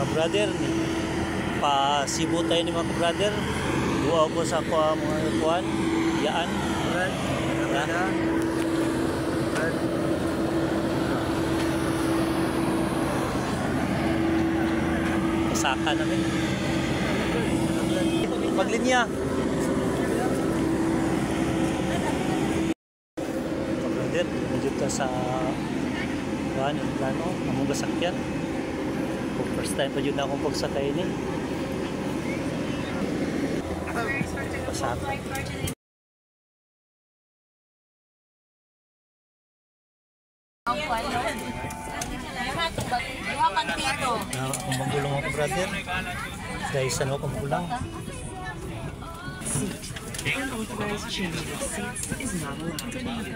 mga brother. Pa Cebu tayo ni mga brother. Duwa ko sa mga kuan. Yaan. Pasaka namin. Paglinya. Brother, medyo ka sa kuan, yung plano, among gasakyan. First time pa yun na akong pagsakay ni. Pasaka. Kung magulang ako brother, guys, ano kung magulang? Unauthorized change of seats is not allowed.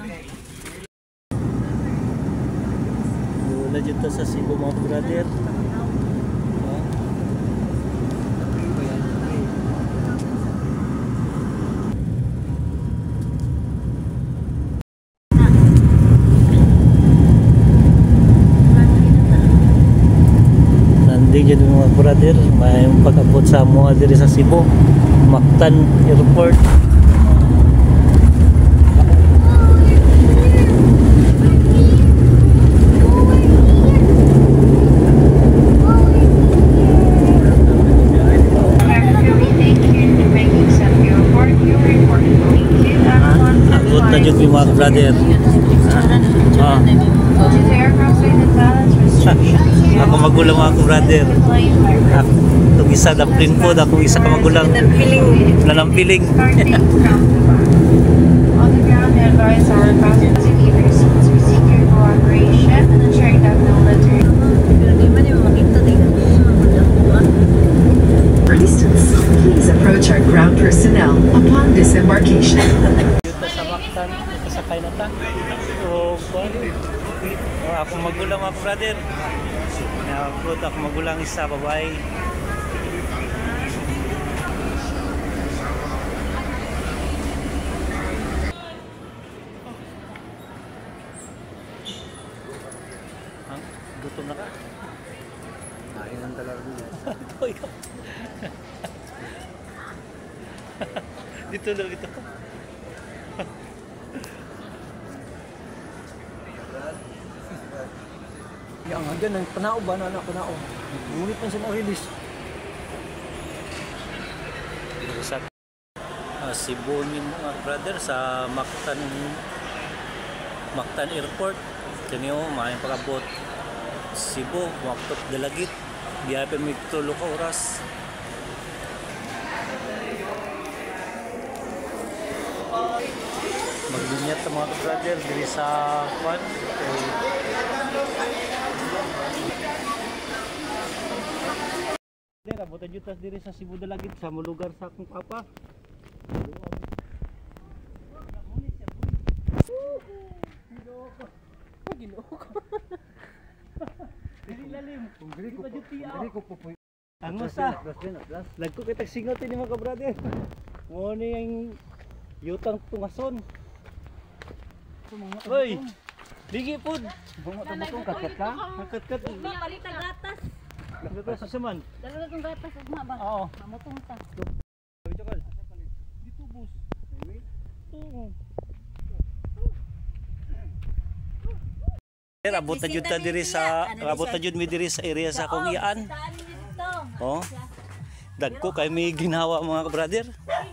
Wala dito sa Cebu mga brother. Nandito dyan mga brother, may pag-abot sa mga diri sa Cebu, Mactan Airport. Abot na dyan mga brother. Ako magulang ako brother. Itong isa dumpling food, ako isa ka magulang. Nanampiling. On the ground, we advise our passengers to leave their seats. We seek your cooperation and ensuring that no litter. For distance, please approach our ground personnel upon disembarkation. Dito sa Mactan, kasakay na ta. So, ako magulang ako brother. Ako magulang isa, babae. Gutom na ka? Ayun ang talaga niya. Dito lang ito. Yang andyan, ang panao ba na anak panao? Ngunit man siya na-release. Sa Cebu ni mga brother sa Mactan Airport. Kaniyo, maayong pag-abot Cebu, Mactan Dalagit. Biyahe pa may 3 ka oras. Maglinyat ang mga brother diri sa Kwan. Abutan jutas diri sa Cebu Dalagit sa mo lugar sa akong papa. Ginoo ko. Dili lalim. Dili ko po. Ang masa. Lagko kay tagsingot ni mga brother. Mo ni ang yutang tungason. Hoy. Digi pod. Bungo ta butong katkat ka? Katkat. Balita gatas. Gatas sa saman. Dalawa tong gatas ugma ba? Oo. Mamutong ta. Dito bus. Ito. Abot na jud ta diri sa area sa akong iyaan. Oh. Dagko kay may ginawa mga brother.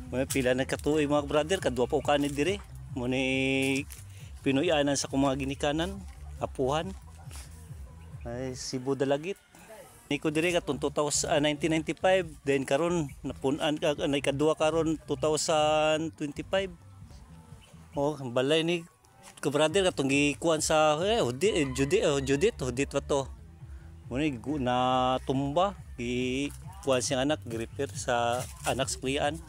May pila na katuoy mga brother, kadua pa kanid diri. Mo ni pinuyanan sa akong mga ginikanan, apuhan. Ay Cebu Dalagit. Niko diri katong 1995, then karon napunan na ikadua karon 2025. Oh, balay ni ka brother katong gikuan sa Judith pa to. Muna na tumba gikuan siyang anak gi-repair sa anak sa kuyaan.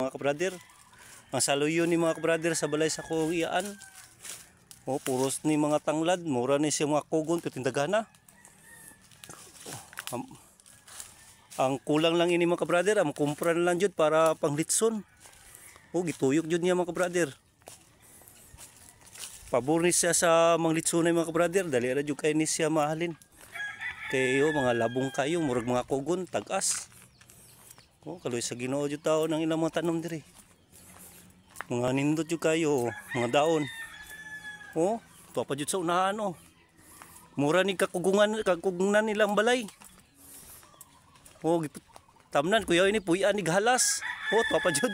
Mga ka-brother, ang saluyo ni mga ka-brother sa balay sa kuyaan. Oh, puros ni mga tanglad, mura ni siya mga kugon pitindagana. Ang kulang lang ini mga ka-brother, ang kumpra na lang jud para panglitson. Oh, gituyok jud niya mga ka-brother. Pabor ni siya sa mga litsunay mga kabrader, dali ra jud kay ni siya mahalin. Kay mga labong kayo, murag mga kugon, tagas. Kaloy sa Ginoo jud tao nang ilang mga tanom diri. Mga nindot jud kayo, mga daon. Tuwa pa jud sa unahan Mura ni kakugungan nilang balay. Tamnan kuya ini puyan ni halas. Tuwa pa jud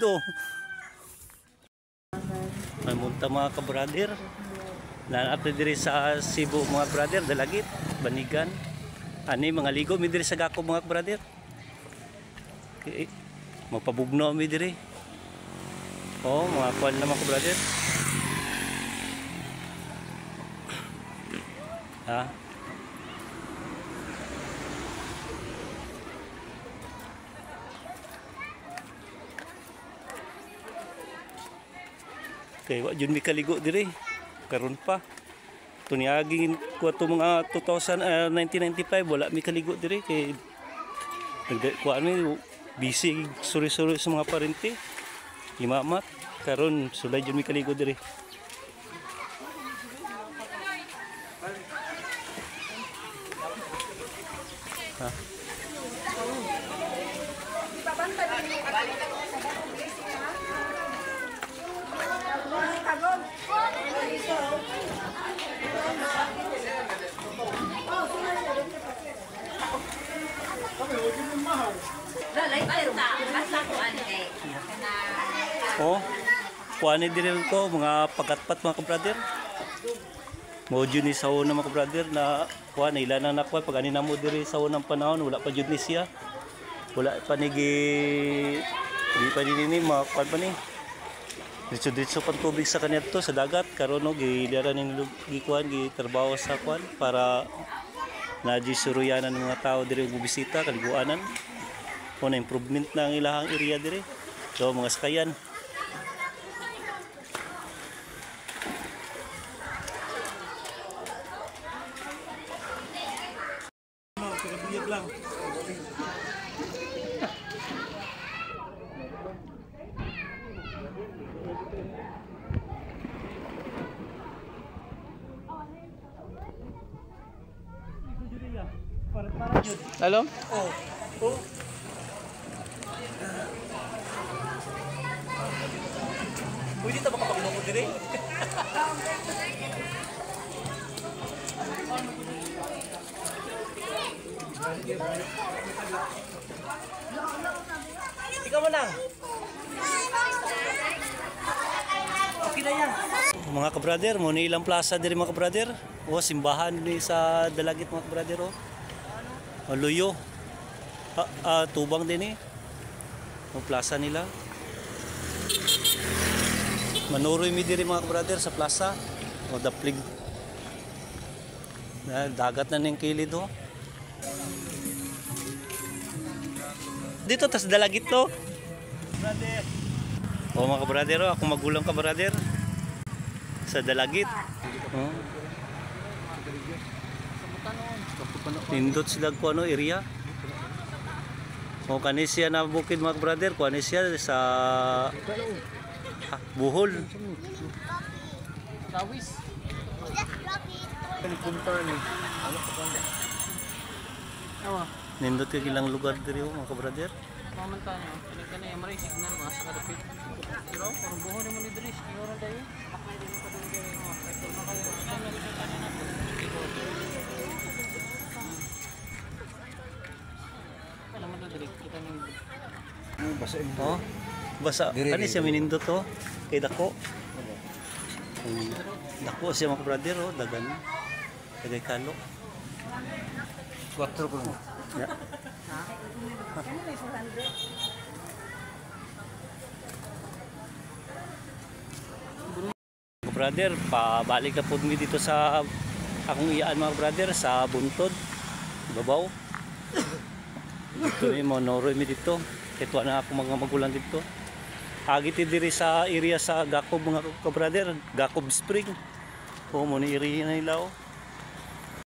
May munta mga kabrader. Naapre diri sa Cebu mga brother, Dalagit, Banigan. Ani mga ligo mi diri sa Gako mga brother. Okay. Magpabugno mi diri. Mga kuan na mga brother. Okay, wa jud mi kaligo diri. Karon pa. Tuniagin ko to mga 1995 wala mi kaligo diri kay kuan mi busy suri-suri sa mga parente. Imamat karon sulay jud mi kaligo diri. Kuan diri ko mga pagkatpat mga kabrader. Mo jud ni sawo na mga kabrader na kuan ila na nakuha pag ani namo diri sa unang panahon wala pa jud ni siya. Wala pa ni di pa ni makuan pa ni. Ditso pang tubig sa kanadto sa dagat karon giliran ni gikuan gitrabaho sa kuan para naji suruyanan ng mga tao diri bubisita kaliguanan. Na improvement na ang ilahang area diri. So mga sakayan. Lang. Halo? Pwede ta makapagmamo diri? Ikaw mo lang. Okay na yan. Mga kabrader, mo ni ilang plaza diri mga kabrader. Simbahan ni sa Dalagit mga kabrader Luyo. Tubang din Ang plaza nila. Manuroy mi diri mga kabrader sa plaza. Daplig. Dagat na ning kilid Dito tas Dalagit to. Brother. Mga kabrader ako magulang ka brother. Sa Dalagit. Nindot sila ko area. Kani siya na bukid mga brother, kani siya sa Buhol. Tawis. Nindot ka ilang lugar diri mga brother. Mamantan nyo, pinagkana yung maray signal mga sa kadapit. Pero, parang buhon naman ni Dris, mayroon tayo. Alam mo na Dris, kita nyo. Basa. Kani siya minindot kay dako. Dako siya mga brother dagan. Dagay kalo. 4 ko mo. Ya. Brother, pabalik na po mi dito sa akong iyaan mga brother sa Buntod, Babaw. Dito mo noroy mi dito. Ito na ako mga magulang dito. Agit diri sa area sa Gakob mga brother, Gakob Spring. Mo ni area na ilaw.